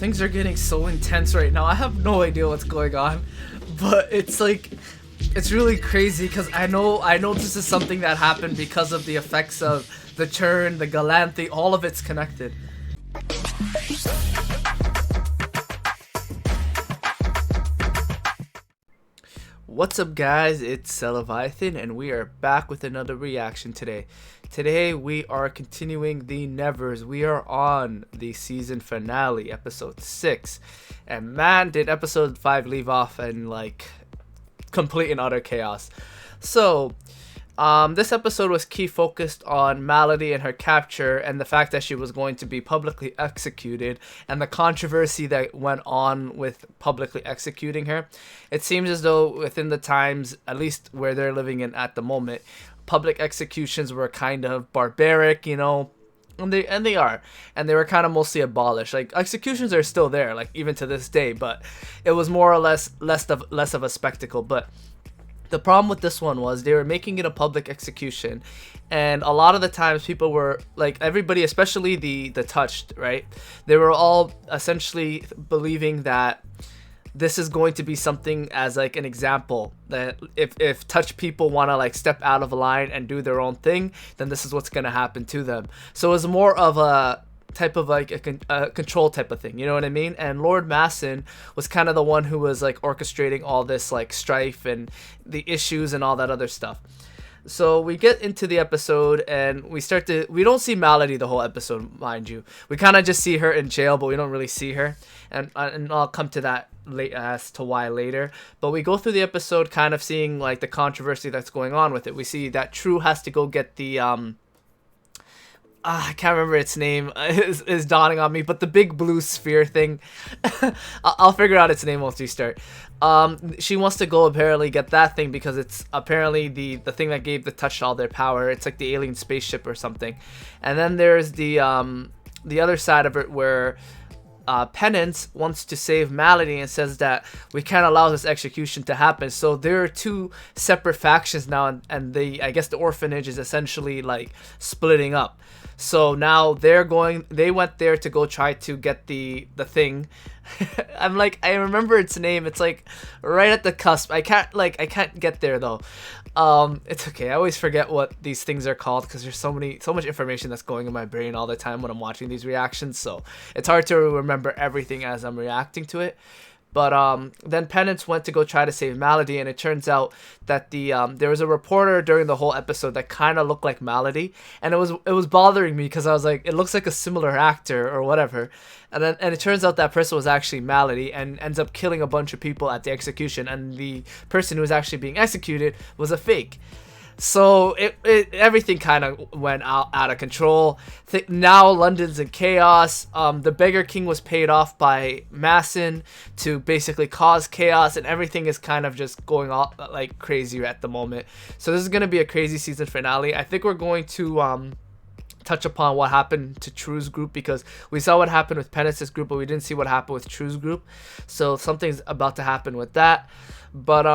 things are getting so intense right now. I have no idea what's going on, but it's like, it's really crazy because I know this is something that happened because of the effects of the churn, the galanthy, all of it's connected. What's up guys, it's Seleviathan and we are back with another reaction today. Today we are continuing the Nevers. We are on the season finale, episode 6. And man, did episode 5 leave off in like complete and utter chaos. So, this episode was key focused on Malady and her capture and the fact that she was going to be publicly executed and the controversy that went on with publicly executing her. It seems as though within the times, at least where they're living in at the moment, public executions were kind of barbaric, you know, and they were kind of mostly abolished. Like, executions are still there, like even to this day, but it was more or less of a spectacle. But the problem with this one was they were making it a public execution, and a lot of the times people were like, everybody, especially the touched, right? They were all essentially believing that this is going to be something as like an example that if touched people want to like step out of line and do their own thing, then this is what's going to happen to them. So it was more of a type of like a control type of thing, you know what I mean? And Lord Masson was kind of the one who was like orchestrating all this like strife and the issues and all that other stuff. So we get into the episode and we don't see Malady the whole episode, mind you. We kind of just see her in jail, but we don't really see her, and I'll come to that as to why later. But we go through the episode kind of seeing like the controversy that's going on with it. We see that True has to go get the I can't remember its name, is dawning on me, but the big blue sphere thing. I'll figure out its name once we start. She wants to go apparently get that thing because it's apparently the thing that gave the touch all their power. It's like the alien spaceship or something. And then there's the other side of it where Penance wants to save Malady and says that we can't allow this execution to happen. So there are two separate factions now, and I guess the orphanage is essentially like splitting up. So now they went there to go try to get the thing. I remember its name. It's like right at the cusp. I can't get there though. It's okay. I always forget what these things are called because there's so much information that's going in my brain all the time when I'm watching these reactions. So it's hard to remember everything as I'm reacting to it. But then Penance went to go try to save Malady, and it turns out that there was a reporter during the whole episode that kind of looked like Malady, and it was bothering me because I was like, it looks like a similar actor or whatever, and it turns out that person was actually Malady and ends up killing a bunch of people at the execution, and the person who was actually being executed was a fake. So everything kind of went out of control. Now London's in chaos. The Beggar King was paid off by Masson to basically cause chaos, and everything is kind of just going all like crazy at the moment. So this is going to be a crazy season finale. I think we're going to touch upon what happened to True's group, because we saw what happened with Penance's group, but we didn't see what happened with True's group. So something's about to happen with that. But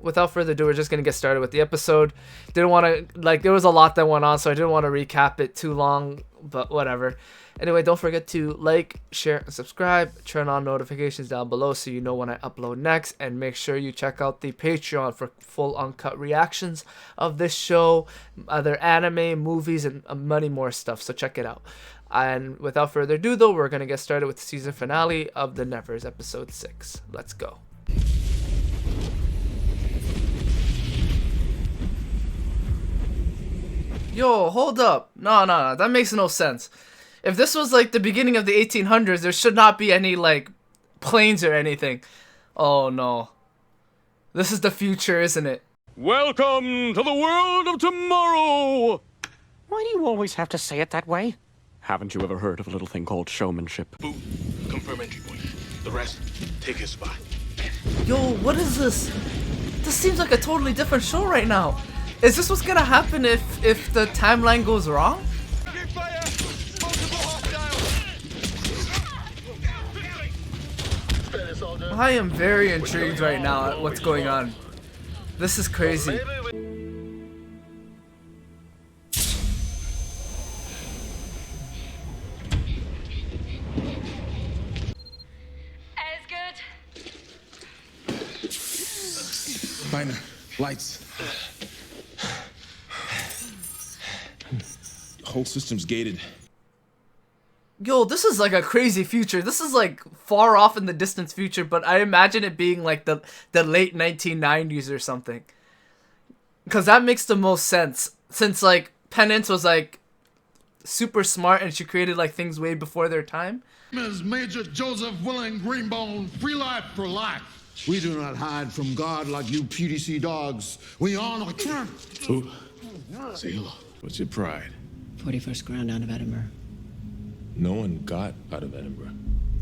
without further ado, we're just gonna get started with the episode. Didn't want to, like, there was a lot that went on, so I didn't want to recap it too long, but whatever. Anyway, don't forget to like, share, and subscribe. Turn on notifications down below so you know when I upload next, and make sure you check out the Patreon for full uncut reactions of this show, other anime, movies, and many more stuff, so check it out. And without further ado though, we're gonna get started with the season finale of The Nevers, episode 6. Let's go. Yo, hold up. No, that makes no sense. If this was like the beginning of the 1800s, there should not be any like planes or anything. Oh no. This is the future, isn't it? Welcome to the world of tomorrow! Why do you always have to say it that way? Haven't you ever heard of a little thing called showmanship? Boo, confirm entry point. The rest, take his spot. Yo, what is this? This seems like a totally different show right now. Is this what's gonna happen if the timeline goes wrong? I am very intrigued right now at what's going on. This is crazy. Find her. Lights. The whole system's gated. Yo, this is like a crazy future. This is like far off in the distant future, but I imagine it being like the late 1990s or something. Because that makes the most sense. Since like Penance was like super smart and she created like things way before their time. Is Major Joseph Willing Greenbone, free life for life. We do not hide from God like you PDC dogs. We honor Trump. Ooh. Say hello. What's your pride? 41st ground out of Edinburgh. No one got out of Edinburgh.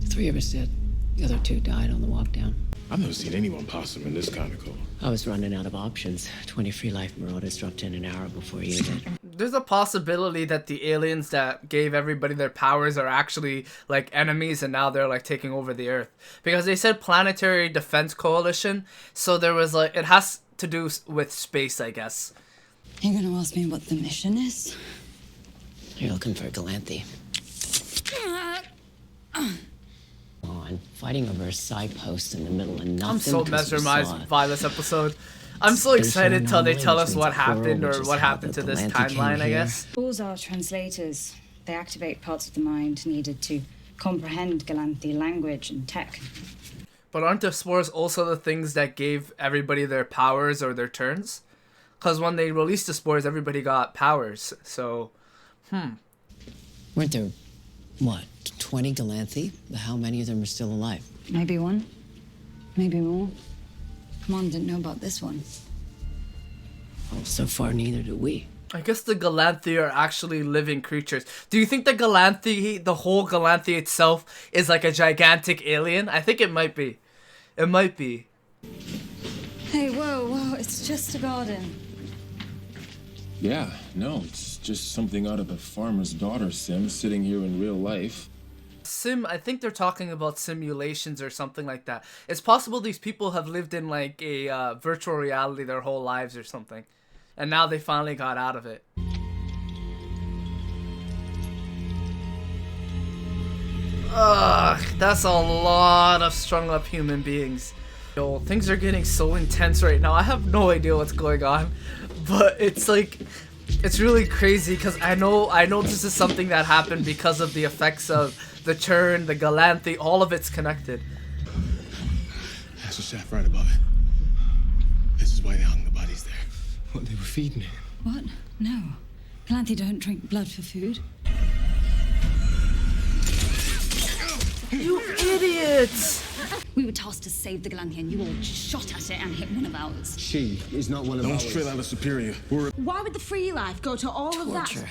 3 of us did. The other 2 died on the walk down. I've never seen anyone possum in this kind of cold. I was running out of options. 20 free life marauders dropped in an hour before you did. There's a possibility that the aliens that gave everybody their powers are actually like enemies and now they're like taking over the Earth. Because they said Planetary Defense Coalition, so there was like, it has to do with space, I guess. You're gonna ask me what the mission is? You're looking for Galanthe. On, fighting over a side post in the middle of nothing. I'm so mesmerized by this episode. I'm so excited till they tell us what happened or what happened to this timeline, I guess. Spores are translators. They activate parts of the mind needed to comprehend Galanthe language and tech. But aren't the spores also the things that gave everybody their powers or their turns? Because when they released the spores, everybody got powers. So, Weren't there, what, 20 Galanthe? How many of them are still alive? Maybe one, maybe more. Command didn't know about this one. Well, so far, neither do we. I guess the Galanthe are actually living creatures. Do you think the Galanthe, the whole Galanthe itself, is like a gigantic alien? I think it might be. It might be. Hey, whoa, it's just a garden. Yeah, no, it's just something out of a farmer's daughter sim sitting here in real life. I think they're talking about simulations or something like that. It's possible these people have lived in like a virtual reality their whole lives or something. And now they finally got out of it. Ugh, that's a lot of strung up human beings. Yo, things are getting so intense right now. I have no idea what's going on. But it's like, it's really crazy because I know this is something that happened because of the effects of the churn, the Galanthe, all of it's connected. That's the shaft right above it. This is why they hung the bodies there. What they were feeding it. What? No. Galanthe don't drink blood for food. You idiots! We were tasked to save the Galanthe and you all shot at it and hit one of ours. She is not one of Don't ours. trail out of Superior. We're Why would the free life go to all of that? Torture.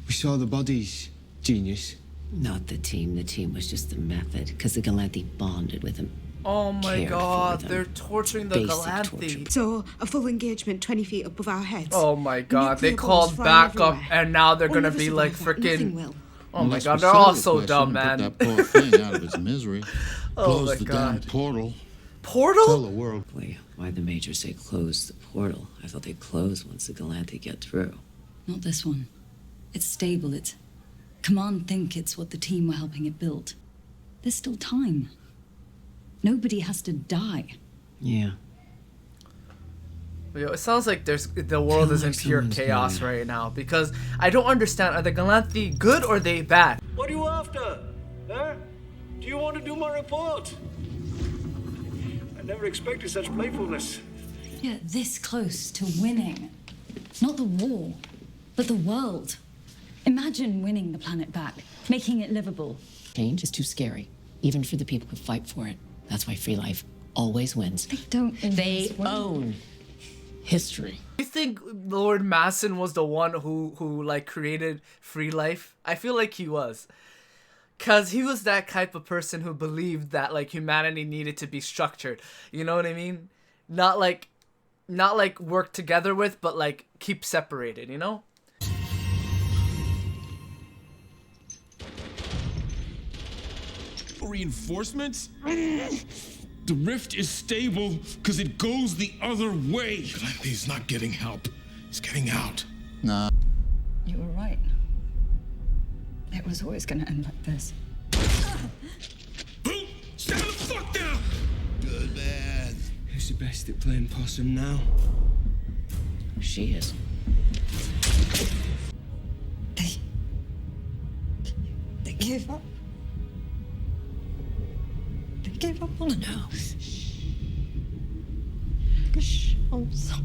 We saw the bodies, genius. Not the team. The team was just the method, because the Galanthe bonded with him. Oh my Cared god, for them. they're torturing the Basic Galanthe. torture. So, a full engagement 20 feet above our heads. Oh my god, they Nuclear called bombs flying back up everywhere. and now they're We'll gonna never be like survive that. Nothing freaking. will. Oh my Unless god, we they're settle all the so question dumb, and man. put that poor thing out of its misery. Oh Close my the damn god. portal. Tell Portal? the world. Wait, why'd the Major say close the portal? I thought they'd close once the Galanthe get through. Not this one. It's stable. It's Command think it's what the team were helping it build. There's still time. Nobody has to die. Yeah. Yo, it sounds like the world is in like pure someone's chaos dying. right now because I don't understand. Are the Galanthe good or are they bad? What are you after? Huh? Do you want to do my report? I never expected such playfulness. Yeah, this close to winning. Not the war, but the world. Imagine winning the planet back, making it livable. Change is too scary, even for the people who fight for it. That's why free life always wins. They don't. They always win. own history. Do you think Lord Masson was the one who like created free life? I feel like he was. Cause he was that type of person who believed that like humanity needed to be structured. You know what I mean? Not like work together with, but like keep separated, you know? Reinforcements? The rift is stable because it goes the other way. He's not getting help. He's getting out. Nah. You were right. It was always going to end like this. Boom! Stand the fuck down! Good man. It's Who's the best at playing possum now? She is. They gave up. They gave up on it now. I'm sorry.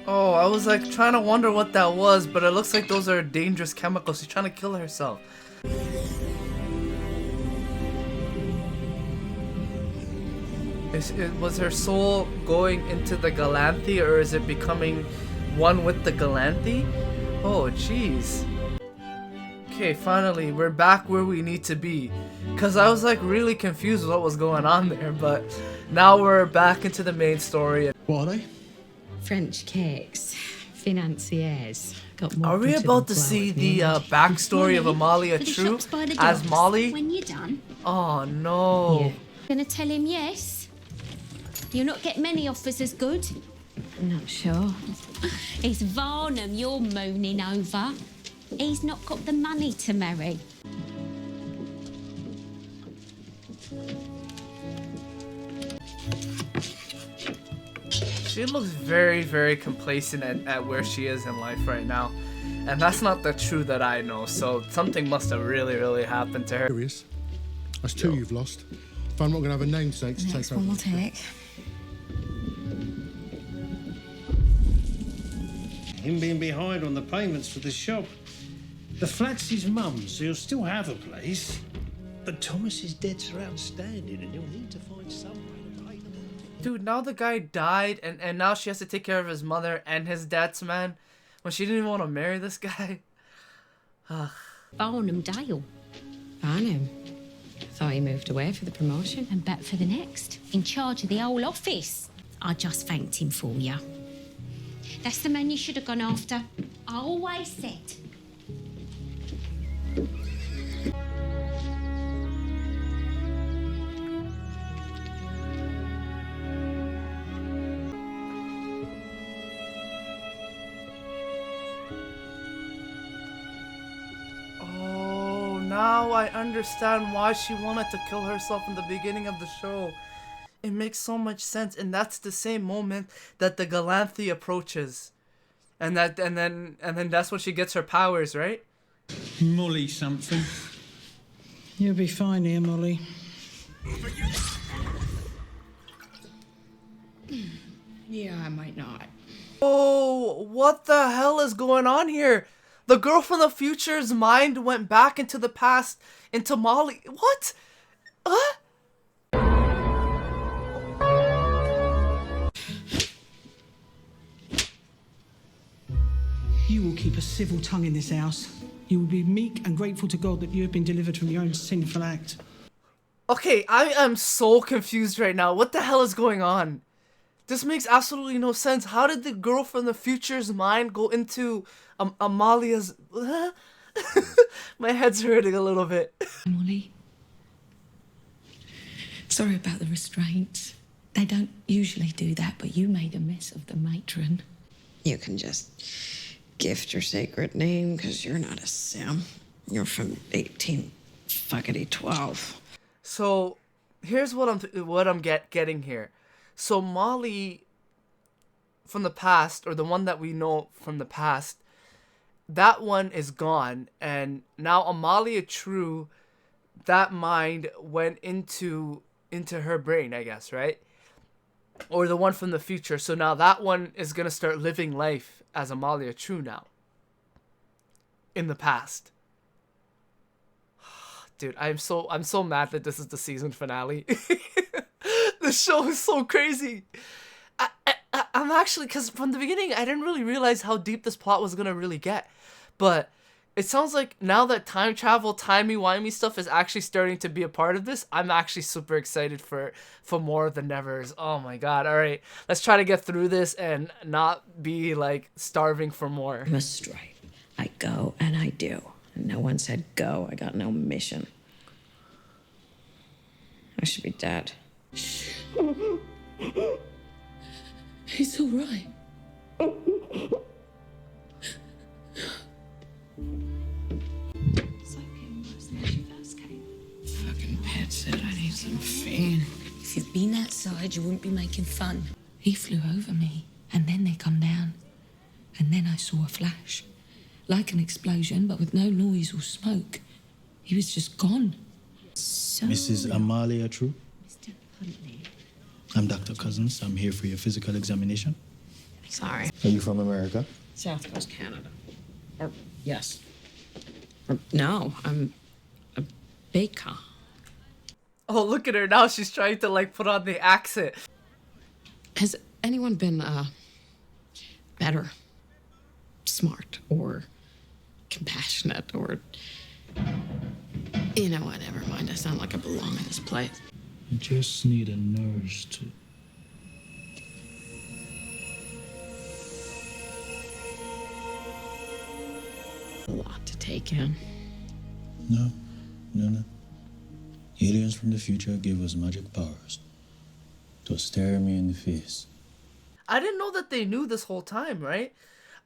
Oh, I was like trying to wonder what that was, but it looks like those are dangerous chemicals. She's trying to kill herself. Was her soul going into the Galanthi, or is it becoming one with the Galanthi? Oh, jeez. Okay, finally, we're back where we need to be. Because I was like really confused with what was going on there, but now we're back into the main story. What are they? French cakes. Financiers. Got more Are we about to see the backstory of Amalia True as Molly? When you're done. Oh no. Yeah. Gonna tell him yes? You'll not get many offers as good. I'm not sure. It's Varnum you're moaning over. He's not got the money to marry. She looks very, very complacent at where she is in life right now. And that's not the True that I know, so something must have really, really happened to her. Curious. That's two you've lost. If I'm not going to have a namesake to Next take one over. will take. Him being behind on the payments for the shop. The flat's his mum's, so he'll still have a place. But Thomas's debts are outstanding, and he'll need to find some way to pay them. Dude, now the guy died, and now she has to take care of his mother and his debts, man. When she didn't even want to marry this guy. Barnum Dale. Barnum. Thought he moved away for the promotion. And back for the next. In charge of the whole office. I just thanked him for you. That's the man you should have gone after. I always said. Oh, now I understand why she wanted to kill herself in the beginning of the show. It makes so much sense, and that's the same moment that the Galanthi approaches. And then that's when she gets her powers, right? Molly something. You'll be fine here, Molly. Yeah, I might not. Oh, what the hell is going on here? The girl from the future's mind went back into the past, into Molly. What? Huh? You will keep a civil tongue in this house. You will be meek and grateful to God that you have been delivered from your own sinful act. Okay, I am so confused right now. What the hell is going on? This makes absolutely no sense. How did the girl from the future's mind go into Amalia's... My head's hurting a little bit. Molly. Sorry about the restraints. They don't usually do that, but you made a mess of the matron. You can just gift your sacred name because you're not a Sim. You're from 1812. So here's what I'm getting here. So Molly from the past, or the one that we know from the past, that one is gone, and now Amalia True, that mind went into her brain, I guess, right? Or the one from the future. So now that one is gonna start living life as Amalia True now. In the past. Dude, I'm so mad that this is the season finale. This show is so crazy. I'm actually, because from the beginning, I didn't really realize how deep this plot was gonna really get. But it sounds like now that time travel, timey-wimey stuff is actually starting to be a part of this, I'm actually super excited for more of the Nevers. Oh my god. Alright, let's try to get through this and not be, like, starving for more. I'm a straight. I go and I do. And no one said go. I got no mission. I should be dead. He's all right. Fucking pet said I need some fiend. If you'd been outside, you wouldn't be making fun. He flew over me, and then they come down. And then I saw a flash. Like an explosion, but with no noise or smoke. He was just gone. So... Mrs. Amalia True? Mr. Huntley. I'm Dr. Cousins. I'm here for your physical examination. Sorry. Are you from America? Southwest Canada. Or, yes. Or, no, I'm a baker. Oh, look at her now. She's trying to like put on the accent. Has anyone been better, smart, or compassionate, or you know what? Never mind. I sound like I belong in this place. You just need a nurse to. A lot to take in. No. Aliens from the future give us magic powers to stare me in the face. I didn't know that they knew this whole time, right?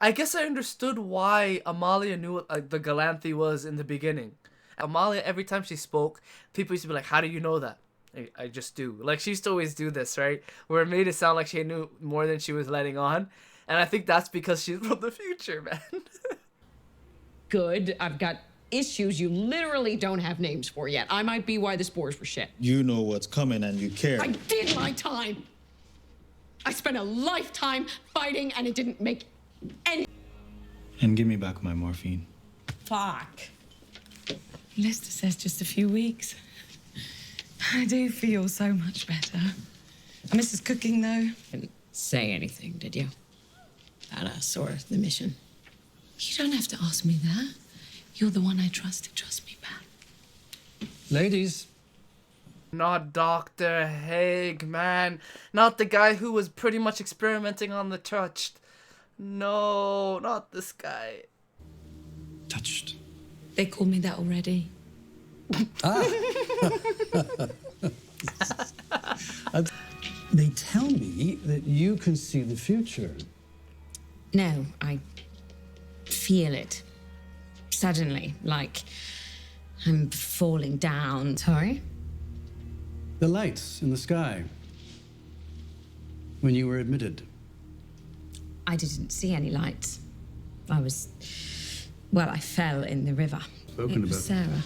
I guess I understood why Amalia knew what the Galanthi was in the beginning. Amalia, every time she spoke, people used to be like, how do you know that? I just do. Like, she used to always do this, right? Where it made it sound like she knew more than she was letting on. And I think that's because she's from the future, man. Good. I've got issues you literally don't have names for yet. I might be why the spores were shit. You know what's coming and you care. I did my time. I spent a lifetime fighting and it didn't make any... And give me back my morphine. Fuck. Lester says just a few weeks. I do feel so much better. Mrs. Cooking, though, didn't say anything, did you? About us or the mission. You don't have to ask me that. You're the one I trust to trust me back. Ladies. Not Dr. Haig, man. Not the guy who was pretty much experimenting on the touched. No, not this guy. Touched. They called me that already. They tell me that you can see the future. No, I feel it. Suddenly, like I'm falling down. Sorry? The lights in the sky. When you were admitted. I didn't see any lights. I fell in the river. Spoken it was about. Sarah.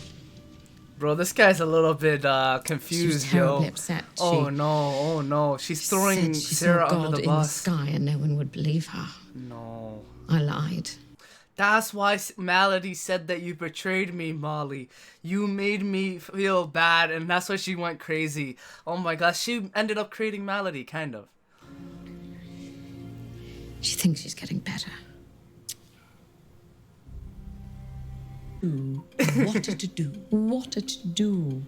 Bro, this guy's a little bit confused, She was terribly yo. upset. Oh no. She's throwing she Sarah saw under God the in the bus. sky and no one would believe her. No. I lied. That's why Malady said that you betrayed me, Molly. You made me feel bad, and that's why she went crazy. Oh my gosh, she ended up creating Malady, kind of. She thinks she's getting better. What to do? What to do?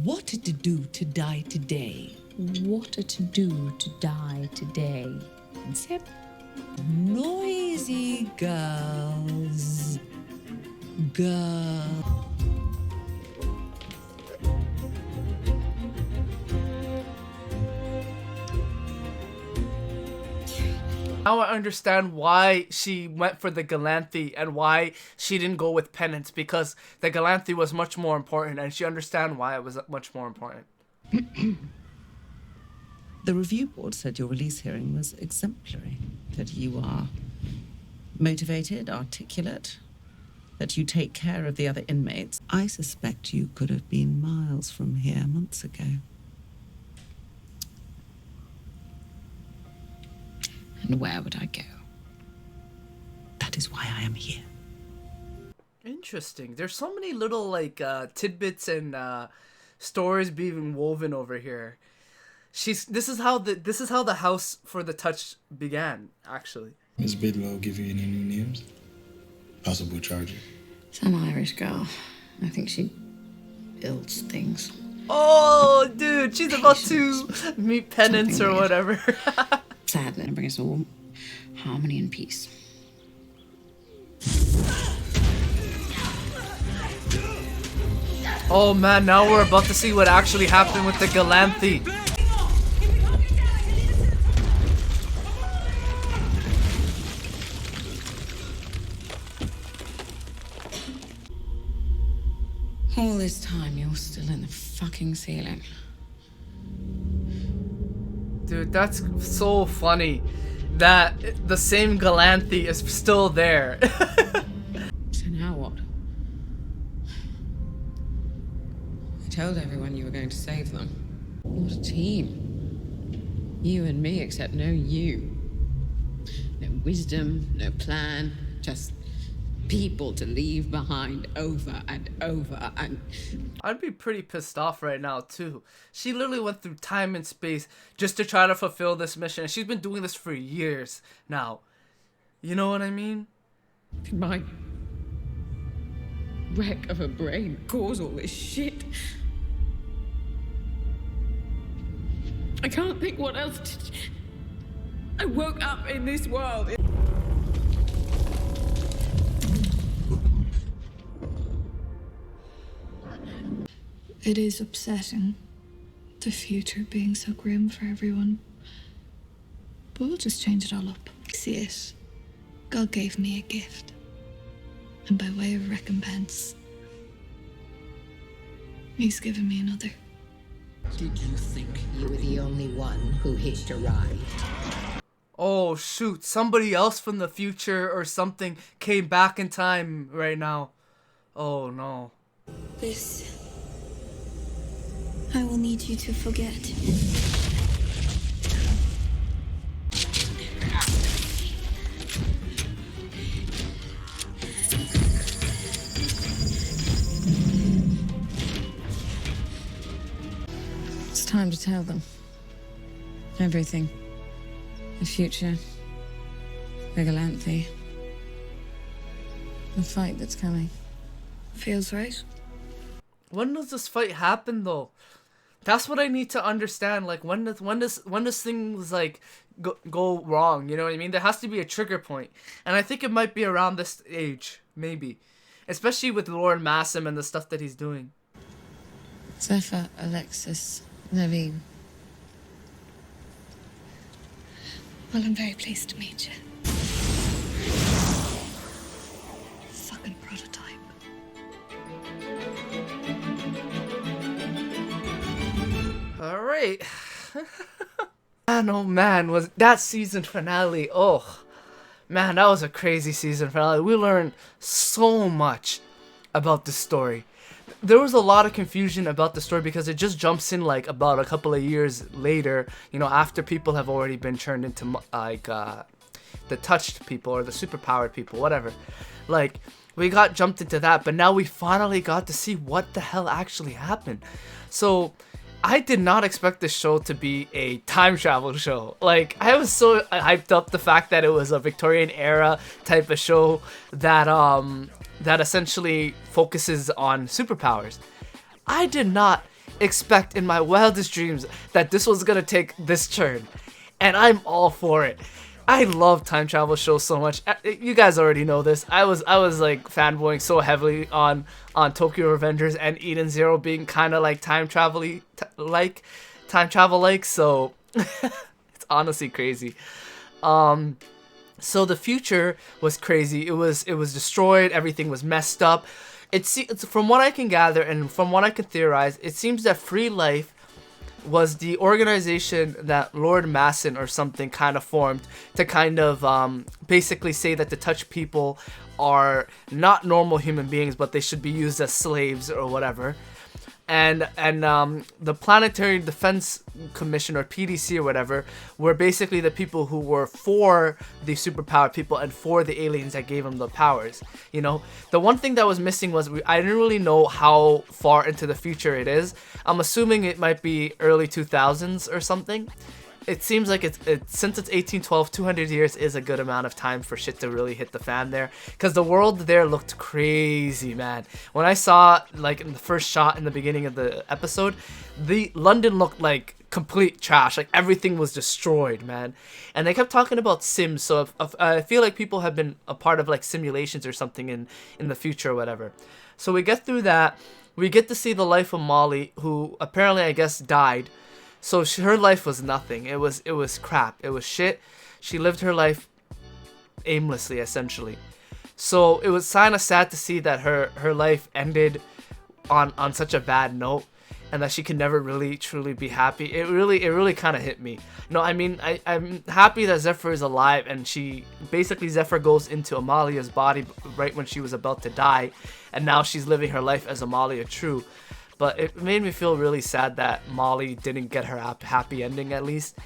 What to do to die today? What to do to die today? Zip. Noisy girls. Girl. Now I understand why she went for the Galanthi and why she didn't go with Penance, because the Galanthi was much more important, and she understand why it was much more important. The review board said your release hearing was exemplary. That you are motivated, articulate, that you take care of the other inmates. I suspect you could have been miles from here months ago. And where would I go? That is why I am here. Interesting. There's so many little like tidbits and stories being woven over here. This is how the house for the touch began, actually. Miss Bidwell give you any new names? Possible charges? Some Irish girl. I think she builds things. Oh, dude, she's about to meet Penance or whatever. Sad that it brings us all harmony and peace. Oh man, now we're about to see what actually happened with the Galanthi. All this time, you're still in the fucking ceiling. Dude, Dude, that's so funny that the same Galanthe is still there. So now what? I told everyone you were going to save them. What a team. You and me, except no you. No wisdom, no plan, just people to leave behind over and over and... I'd be pretty pissed off right now too. She literally went through time and space just to try to fulfill this mission, and she's been doing this for years now. You know what I mean? Did my wreck of a brain cause all this shit? I can't think what else to... I woke up in this world. It is upsetting, the future being so grim for everyone. But we'll just change it all up. See it. God gave me a gift. And by way of recompense, He's given me another. Did you think you were the only one who hitched a ride? Oh shoot, somebody else from the future or something came back in time right now. Oh no. This... I will need you to forget. It's time to tell them. Everything. The future. The Galanthe. The fight that's coming. Feels right. When does this fight happen though? That's what I need to understand. Like when does things like go wrong? You know what I mean? There has to be a trigger point, and I think it might be around this age, maybe, especially with Lord Massim and the stuff that he's doing. Zephyr, Alexis, Levine. Well, I'm very pleased to meet you. Fucking prototype. Alright. Man, oh man, was that season finale. Oh, man, that was a crazy season finale. We learned so much about the story. There was a lot of confusion about the story because it just jumps in like about a couple of years later, you know, after people have already been turned into like the touched people or the superpowered people, whatever. Like, we got jumped into that, but now we finally got to see what the hell actually happened. So I did not expect this show to be a time travel show. Like, I was so hyped up the fact that it was a Victorian era type of show that that essentially focuses on superpowers. I did not expect in my wildest dreams that this was gonna take this turn, and I'm all for it. I love time travel shows so much. You guys already know this. I was like fanboying so heavily on Tokyo Revengers and Eden Zero being kind of like time travel like. So it's honestly crazy. So the future was crazy. It was destroyed. Everything was messed up. It's from what I can gather and from what I can theorize, it seems that Free Life was the organization that Lord Massin or something kind of formed to kind of basically say that the touch people are not normal human beings, but they should be used as slaves or whatever. And the Planetary Defense Commission or PDC or whatever were basically the people who were for the superpowered people and for the aliens that gave them the powers. You know, the one thing that was missing was I didn't really know how far into the future it is. I'm assuming it might be early 2000s or something. It seems like since it's 1812, 200 years is a good amount of time for shit to really hit the fan there. Because the world there looked crazy, man. When I saw, like, in the first shot in the beginning of the episode, the London looked like complete trash. Like, everything was destroyed, man. And they kept talking about Sims, so I feel like people have been a part of, like, simulations or something in the future or whatever. So we get through that. We get to see the life of Molly, who apparently, I guess, died. So her life was nothing. It was crap. It was shit. She lived her life aimlessly, essentially. So it was kind of sad to see that her life ended on such a bad note. and that she can never really truly be happy. It really kind of hit me. No, I mean, I'm happy that Zephyr is alive, and Zephyr goes into Amalia's body right when she was about to die, and now she's living her life as Amalia True. But it made me feel really sad that Molly didn't get her happy ending, at least.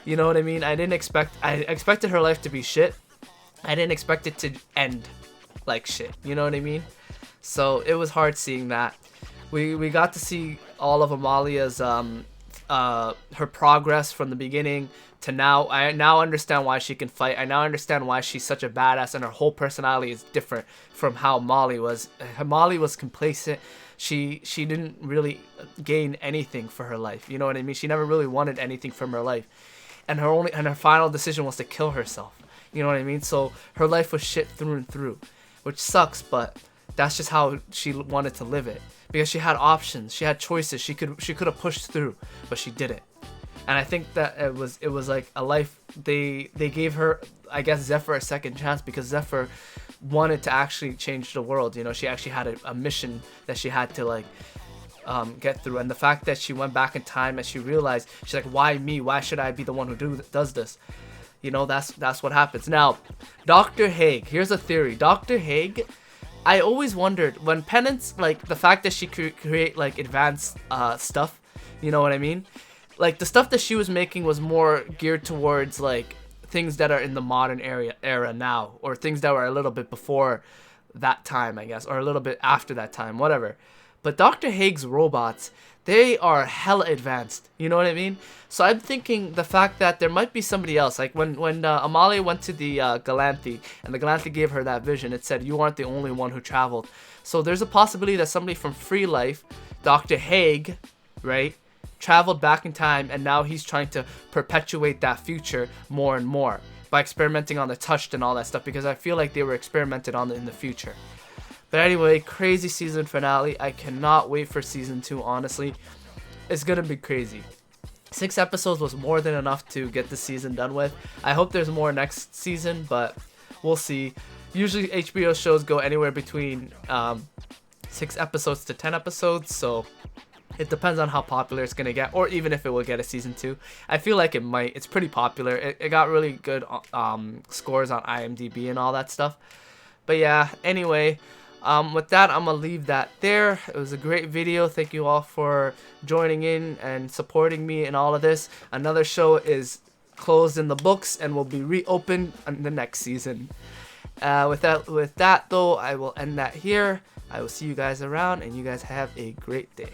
You know what I mean? I expected her life to be shit. I didn't expect it to end like shit. You know what I mean? So it was hard seeing that. We got to see all of Amalia's her progress from the beginning to now. I now understand why she can fight. I now understand why she's such a badass, and her whole personality is different from how Molly was. Molly was complacent. She didn't really gain anything for her life. You know what I mean? She never really wanted anything from her life, and her final decision was to kill herself. You know what I mean? So her life was shit through and through, which sucks, but that's just how she wanted to live it, because she had options, she had choices, she could have pushed through, but she didn't. And I think that it was like a life. They gave her, I guess, Zephyr a second chance, because Zephyr wanted to actually change the world. You know, she actually had a mission that she had to like get through, and the fact that she went back in time and she realized, she's like, why me? Why should I be the one who does this? You know, that's what happens. Now, Dr. Haig, here's a theory. Dr. Haig, I always wondered, when Penance, like the fact that she could create like advanced stuff, you know what I mean? Like the stuff that she was making was more geared towards like things that are in the modern era now, or things that were a little bit before that time, I guess, or a little bit after that time, whatever. But Dr. Haig's robots, they are hella advanced, you know what I mean? So I'm thinking the fact that there might be somebody else, like when Amalia went to the Galanthi, and the Galanthi gave her that vision, it said, you aren't the only one who traveled. So there's a possibility that somebody from Free Life, Dr. Haig, right, traveled back in time, and now he's trying to perpetuate that future more and more by experimenting on the touched and all that stuff, because I feel like they were experimented on in the future. But anyway, crazy season finale. I cannot wait for season 2, honestly. It's gonna be crazy. 6 episodes was more than enough to get the season done with. I hope there's more next season, but we'll see. Usually HBO shows go anywhere between 6 episodes to 10 episodes, so it depends on how popular it's gonna get, or even if it will get a season 2. I feel like it might. It's pretty popular. It got really good scores on IMDb and all that stuff. But yeah, anyway, with that, I'm gonna leave that there. It was a great video. Thank you all for joining in and supporting me in all of this. Another show is closed in the books and will be reopened in the next season. With that though, I will end that here. I will see you guys around, and you guys have a great day.